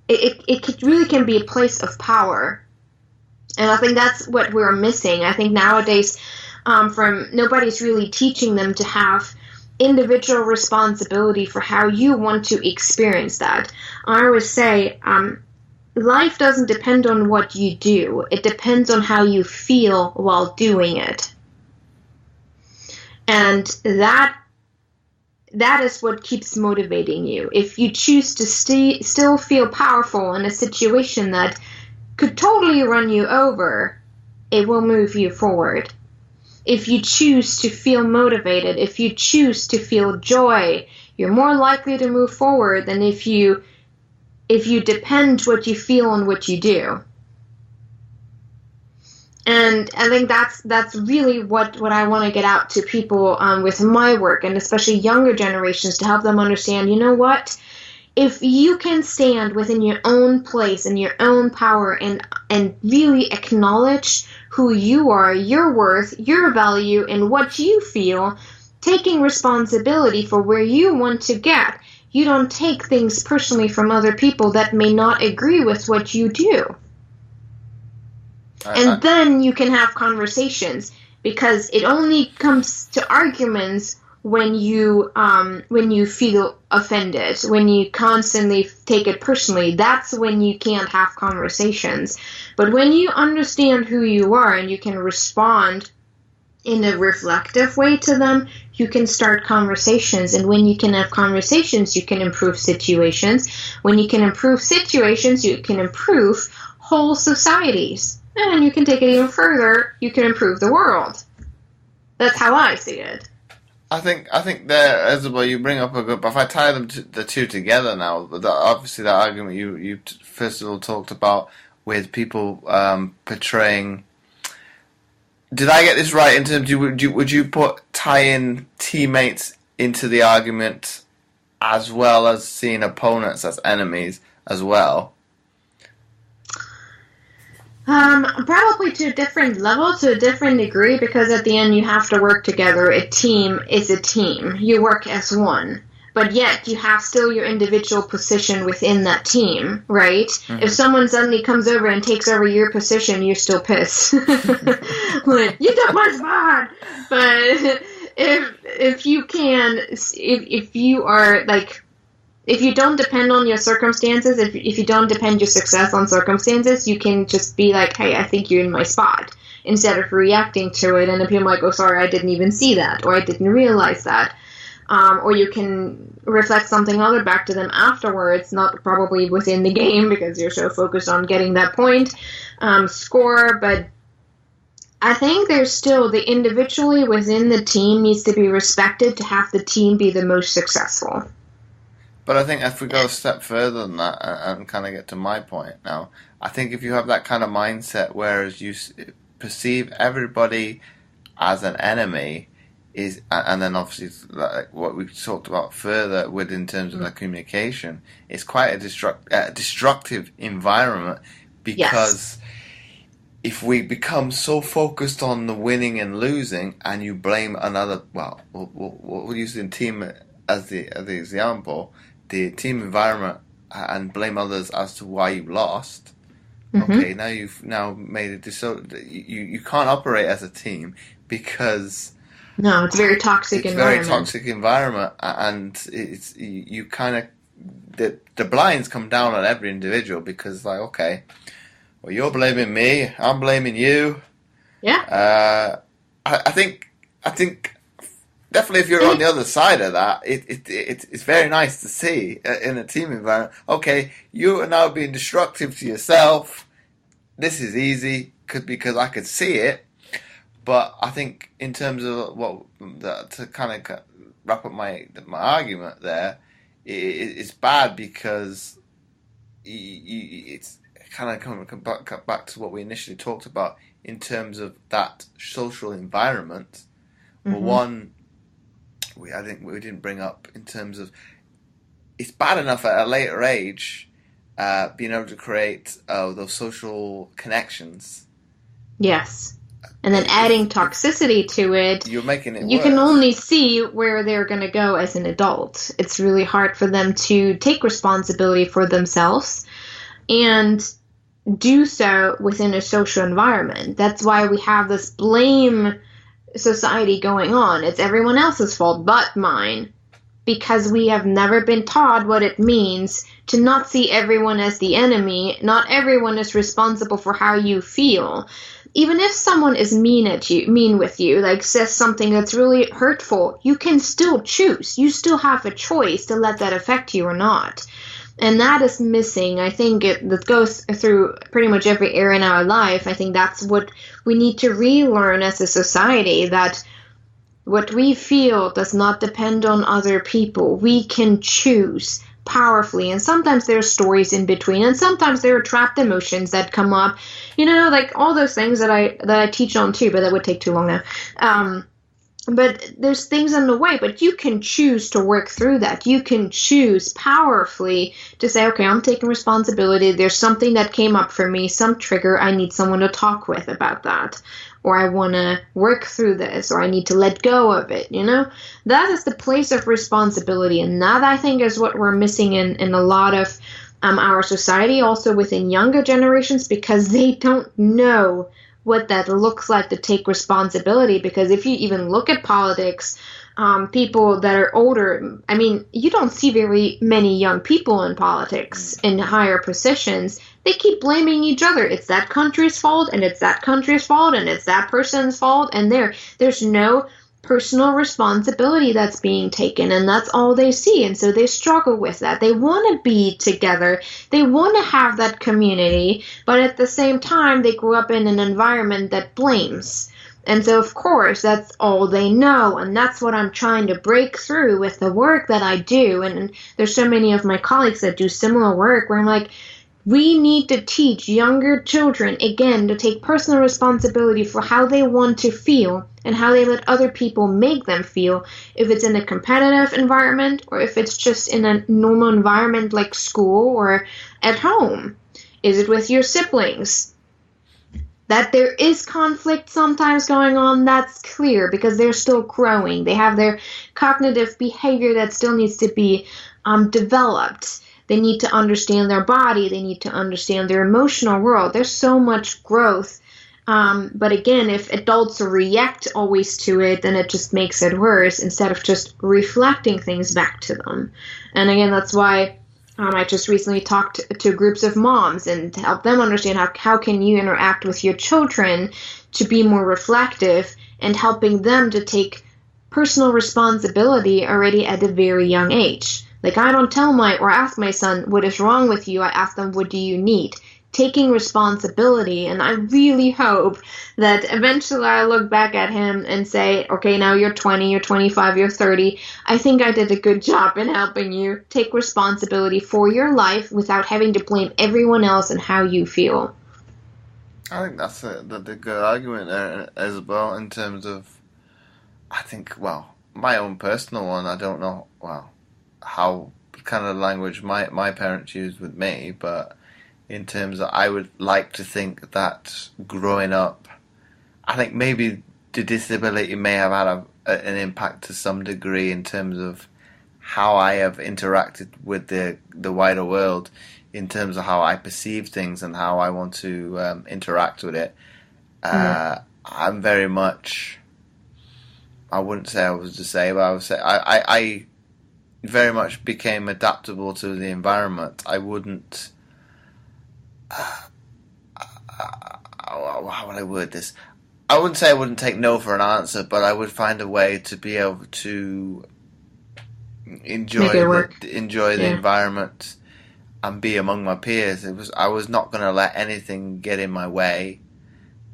[SPEAKER 2] it really can be a place of power. And I think that's what we're missing. I think nowadays, nobody's really teaching them to have individual responsibility for how you want to experience that. I always say, life doesn't depend on what you do. It depends on how you feel while doing it. And that is what keeps motivating you. If you choose to still feel powerful in a situation that could totally run you over, it will move you forward. If you choose to feel motivated, if you choose to feel joy, you're more likely to move forward than if you depend what you feel on what you do. And I think that's really what I want to get out to people with my work, and especially younger generations, to help them understand, you know what? If you can stand within your own place and your own power and really acknowledge who you are, your worth, your value, and what you feel, taking responsibility for where you want to get, you don't take things personally from other people that may not agree with what you do. And then you can have conversations, because it only comes to arguments when you feel offended, when you constantly take it personally. That's when you can't have conversations. But when you understand who you are and you can respond in a reflective way to them, you can start conversations. And when you can have conversations, you can improve situations. When you can improve situations, you can improve whole societies. And you can take it even further, you can improve the world. That's how I see it.
[SPEAKER 1] I think there, Isabel, you bring up a good. But if I tie the two together now, obviously that argument you first of all talked about with people portraying. Did I get this right in terms? Would you tie in teammates into the argument as well as seeing opponents as enemies as well?
[SPEAKER 2] Probably to a different level, to a different degree, because at the end you have to work together. A team is a team. You work as one. But yet you have still your individual position within that team, right? Mm-hmm. If someone suddenly comes over and takes over your position, you're still pissed. Like, you took my spot! But if you can, if you are, like, if you don't depend on your circumstances, if you don't depend your success on circumstances, you can just be like, hey, I think you're in my spot, instead of reacting to it. And if you're like, oh, sorry, I didn't even see that, or I didn't realize that. Or you can reflect something other back to them afterwards, not probably within the game because you're so focused on getting that point score. But I think there's still the individually within the team needs to be respected to have the team be the most successful.
[SPEAKER 1] But I think if we go a step further than that and kind of get to my point now, I think if you have that kind of mindset, whereas you perceive everybody as an enemy, and then obviously like what we talked about further with in terms of the communication, it's quite a destructive environment, because if we become so focused on the winning and losing, and you blame another, well, we'll use the team as the example, the team environment, and blame others as to why you lost. Okay, now you've made it so you can't operate as a team, because
[SPEAKER 2] it's very toxic environment.
[SPEAKER 1] Very toxic environment, and it's you kind of the blinds come down on every individual, because like, okay, well, you're blaming me, I'm blaming you.
[SPEAKER 2] Yeah.
[SPEAKER 1] I think definitely if you're on the other side of that, it's very nice to see in a team environment. Okay, you are now being destructive to yourself. This is easy because I could see it. But I think in terms of to kind of wrap up my argument there, it's bad, because it's kind of come back to what we initially talked about in terms of that social environment. Well, one, I think we didn't bring up in terms of, it's bad enough at a later age being able to create those social connections.
[SPEAKER 2] Yes. And then adding toxicity to it,
[SPEAKER 1] you're making it
[SPEAKER 2] you
[SPEAKER 1] worse.
[SPEAKER 2] can only see where they're going to go as an adult. It's really hard for them to take responsibility for themselves and do so within a social environment. That's why we have this blame society going on. It's everyone else's fault but mine, because we have never been taught what it means to not see everyone as the enemy. Not everyone is responsible for how you feel. Even if someone is mean with you, like says something that's really hurtful, you can still choose. You still have a choice to let that affect you or not. And that is missing. I think that goes through pretty much every area in our life. I think that's what we need to relearn as a society, that what we feel does not depend on other people. We can choose powerfully, and sometimes there are stories in between, and sometimes there are trapped emotions that come up, like all those things that I teach on too, but that would take too long now. But there's things in the way, but you can choose to work through that. You can choose powerfully to say, okay, I'm taking responsibility. There's something that came up for me, some trigger. I need someone to talk with about that. Or I want to work through this, or I need to let go of it, That is the place of responsibility, and that, I think, is what we're missing in a lot of our society, also within younger generations, because they don't know what that looks like to take responsibility. Because if you even look at politics, people that are older, you don't see very many young people in politics in higher positions. They keep blaming each other. It's that country's fault, and it's that country's fault, and it's that person's fault, and there's no personal responsibility that's being taken, and that's all they see, and so they struggle with that. They want to be together. They want to have that community, but at the same time, they grew up in an environment that blames. And so, of course, that's all they know, and that's what I'm trying to break through with the work that I do. And there's so many of my colleagues that do similar work where I'm like, we need to teach younger children, again, to take personal responsibility for how they want to feel and how they let other people make them feel, if it's in a competitive environment or if it's just in a normal environment like school or at home. Is it with your siblings? That there is conflict sometimes going on, that's clear, because they're still growing. They have their cognitive behavior that still needs to be developed. They need to understand their body. They need to understand their emotional world. There's so much growth. But again, if adults react always to it, then it just makes it worse instead of just reflecting things back to them. And again, that's why I just recently talked to groups of moms and to help them understand how can you interact with your children to be more reflective, and helping them to take personal responsibility already at a very young age. Like, I don't tell or ask my son, what is wrong with you? I ask them, what do you need? Taking responsibility. And I really hope that eventually I look back at him and say, okay, now you're 20, you're 25, you're 30. I think I did a good job in helping you take responsibility for your life without having to blame everyone else and how you feel.
[SPEAKER 1] I think that's a good argument there, Isabel, in terms of I think, well, my own personal one, I don't know, well, how kind of language my parents used with me, but in terms of, I would like to think that growing up, I think maybe the disability may have had an impact to some degree in terms of how I have interacted with the wider world, in terms of how I perceive things and how I want to interact with it. I'm very much, I wouldn't say I was disabled, I would say I very much became adaptable to the environment. I wouldn't, how would I word this? I wouldn't say I wouldn't take no for an answer, but I would find a way to be able to enjoy the environment and be among my peers. I was not going to let anything get in my way.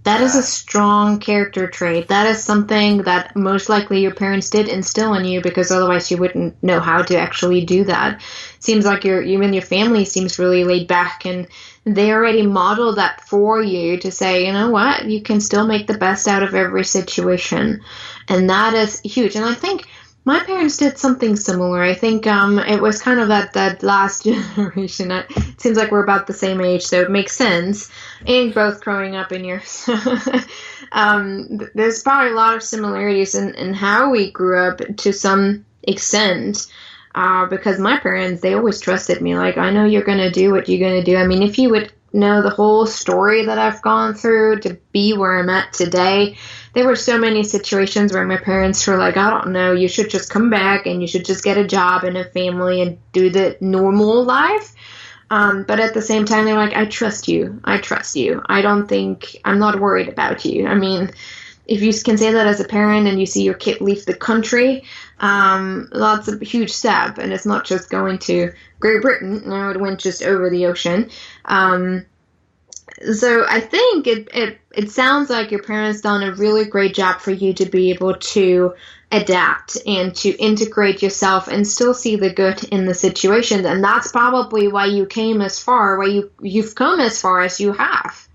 [SPEAKER 2] That is a strong character trait. That is something that most likely your parents did instill in you, because otherwise you wouldn't know how to actually do that. Seems like you and your family seems really laid back, and they already modeled that for you to say, you know what, you can still make the best out of every situation. And that is huge. And I think my parents did something similar. I think it was kind of that last generation. It seems like we're about the same age, so it makes sense. And both growing up in years. There's probably a lot of similarities in how we grew up to some extent. Because my parents, they always trusted me. Like, I know you're going to do what you're going to do. I mean, if you would know the whole story that I've gone through to be where I'm at today, there were so many situations where my parents were like, I don't know, you should just come back and you should just get a job and a family and do the normal life. But at the same time, they're like, I trust you. I'm not worried about you. I mean, if you can say that as a parent and you see your kid leave the country, that's a huge step. And it's not just going to Great Britain. No, it went just over the ocean. So I think it sounds like your parents done a really great job for you to be able to adapt and to integrate yourself and still see the good in the situation. And that's probably why you came as far, why you've come as far as you have.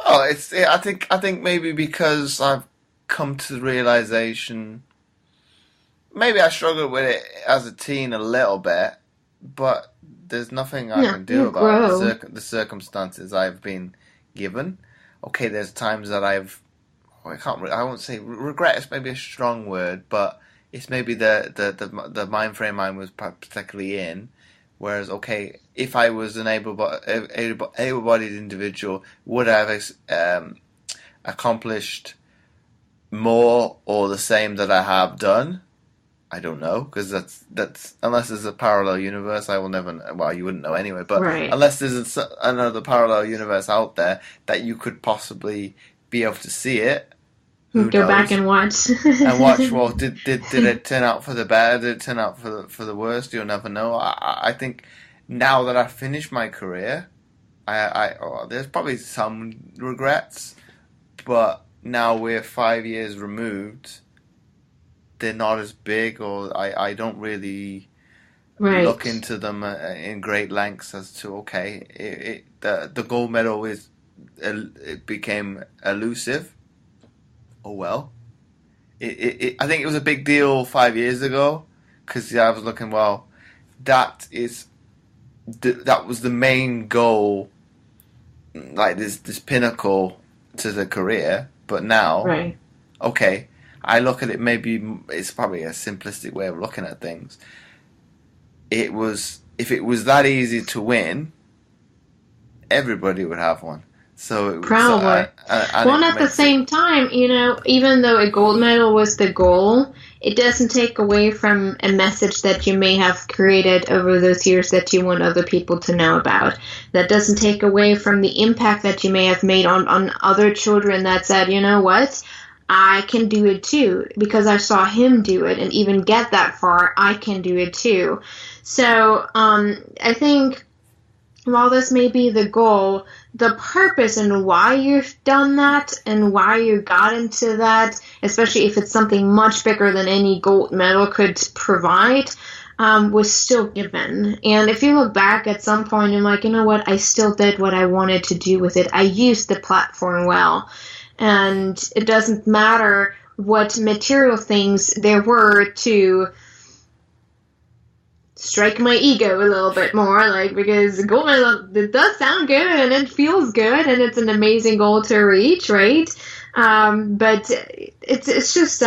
[SPEAKER 1] Well, I think maybe because I've come to the realization, maybe I struggled with it as a teen a little bit, but there's nothing I can do about the circumstances I've been given. Okay, there's times that I won't say regret is maybe a strong word, but it's maybe the mind frame I was particularly in. Whereas, okay, if I was an able-bodied individual, would I have accomplished more or the same that I have done? I don't know, because that's unless there's a parallel universe, I will never know. Well, you wouldn't know anyway, but unless there's another parallel universe out there that you could possibly be able to see it,
[SPEAKER 2] go back and watch.
[SPEAKER 1] Well, did it turn out for the better? Did it turn out for the worst? You'll never know. I think now that I've finished my career, there's probably some regrets, but now we're 5 years removed. They're not as big, or I don't really look into them in great lengths as to, okay, the gold medal it became elusive. Oh well, I think it was a big deal 5 years ago, because I was looking, well, that was the main goal, like this pinnacle to the career. But now, okay, I look at it, maybe it's probably a simplistic way of looking at things. If it was that easy to win, everybody would have one. So
[SPEAKER 2] probably. And at the same time, even though a gold medal was the goal, it doesn't take away from a message that you may have created over those years that you want other people to know about. That doesn't take away from the impact that you may have made on other children that said, you know what, I can do it too, because I saw him do it and even get that far, I can do it too. So I think while this may be the goal, the purpose and why you've done that and why you got into that, especially if it's something much bigger than any gold medal could provide, was still given. And if you look back at some point, you're like, you know what, I still did what I wanted to do with it. I used the platform well. And it doesn't matter what material things there were to strike my ego a little bit more, like, because goal, it does sound good and it feels good and it's an amazing goal to reach, right? But it's just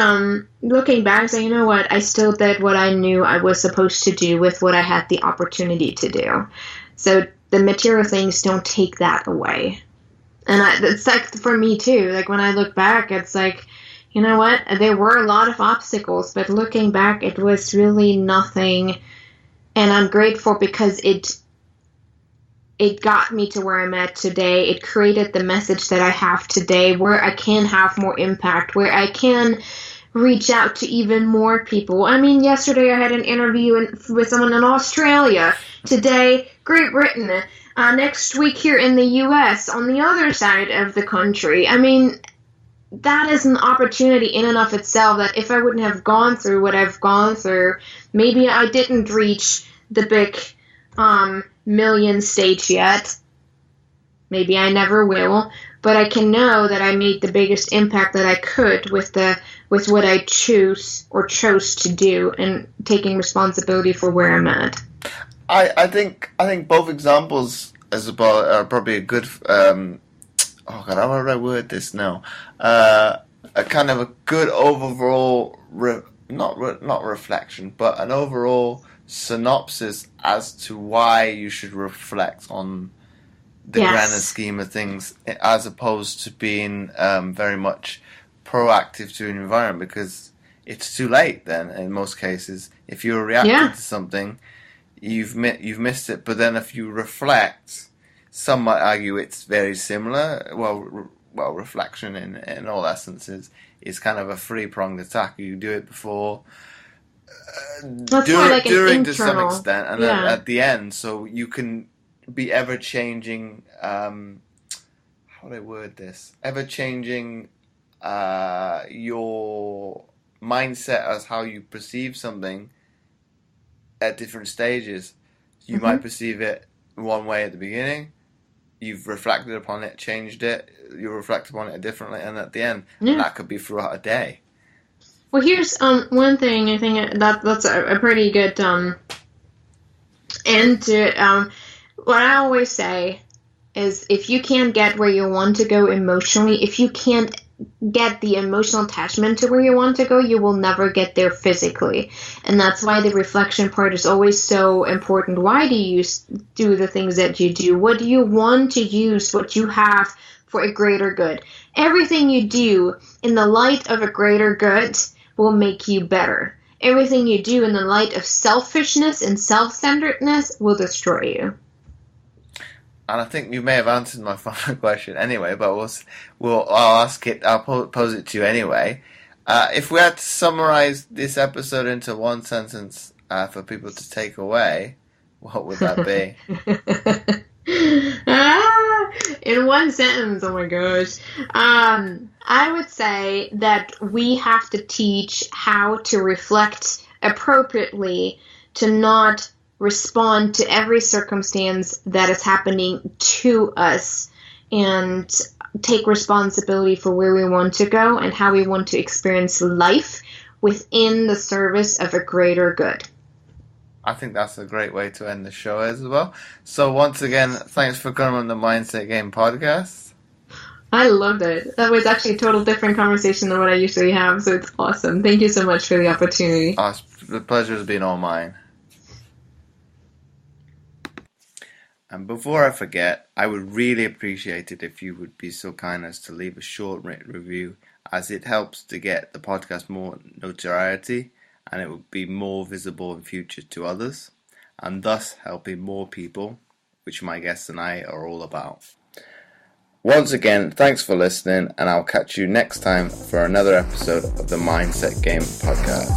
[SPEAKER 2] looking back, saying, you know what, I still did what I knew I was supposed to do with what I had the opportunity to do. So the material things don't take that away. And it's like for me too, like when I look back, it's like, you know what, there were a lot of obstacles, but looking back, it was really nothing. And I'm grateful because it got me to where I'm at today. It created the message that I have today, where I can have more impact, where I can reach out to even more people. I mean, yesterday I had an interview with someone in Australia. Today, Great Britain. Next week here in the U.S., on the other side of the country. I mean, that is an opportunity in and of itself that if I wouldn't have gone through what I've gone through, maybe I didn't reach the big million stage yet. Maybe I never will. But I can know that I made the biggest impact that I could with what I chose to do and taking responsibility for where I'm at.
[SPEAKER 1] I think both examples, Isabel, are probably a good. Oh God, how would I word this now? A kind of a good overall, not reflection, but an overall synopsis as to why you should reflect on the grander scheme of things, as opposed to being very much proactive to an environment, because it's too late then in most cases. If you're reacting to something, you've missed it. But then if you reflect, some might argue it's very similar. Well, reflection in all essences is kind of a three-pronged attack. You do it before, during to some extent, and then at the end, so you can be ever-changing, how do I word this? Ever-changing your mindset as how you perceive something at different stages. You might perceive it one way at the beginning, you've reflected upon it, changed it, you reflect upon it differently, and at the end, and that could be throughout a day.
[SPEAKER 2] Well, here's one thing, I think that's a pretty good end to it. What I always say is, if you can't get where you want to go emotionally, if you can't get the emotional attachment to where you want to go, you will never get there physically. And that's why the reflection part is always so important. Why do you do the things that you do? What do you want to use what you have for a greater good? Everything you do in the light of a greater good will make you better. Everything you do in the light of selfishness and self-centeredness will destroy you.
[SPEAKER 1] And I think you may have answered my final question anyway, but I'll ask it. I'll pose it to you anyway. If we had to summarize this episode into one sentence for people to take away, what would that be?
[SPEAKER 2] In one sentence, oh my gosh. I would say that we have to teach how to reflect appropriately, to not respond to every circumstance that is happening to us, and take responsibility for where we want to go and how we want to experience life within the service of a greater good.
[SPEAKER 1] I think that's a great way to end the show as well. So once again, thanks for coming on the Mindset Game podcast.
[SPEAKER 2] I loved it. That was actually a total different conversation than what I usually have, so it's awesome. Thank you so much for the opportunity.
[SPEAKER 1] The pleasure has been all mine. And before I forget, I would really appreciate it if you would be so kind as to leave a short written review, as it helps to get the podcast more notoriety, and it would be more visible in future to others, and thus helping more people, which my guests and I are all about. Once again, thanks for listening, and I'll catch you next time for another episode of the Mindset Game podcast.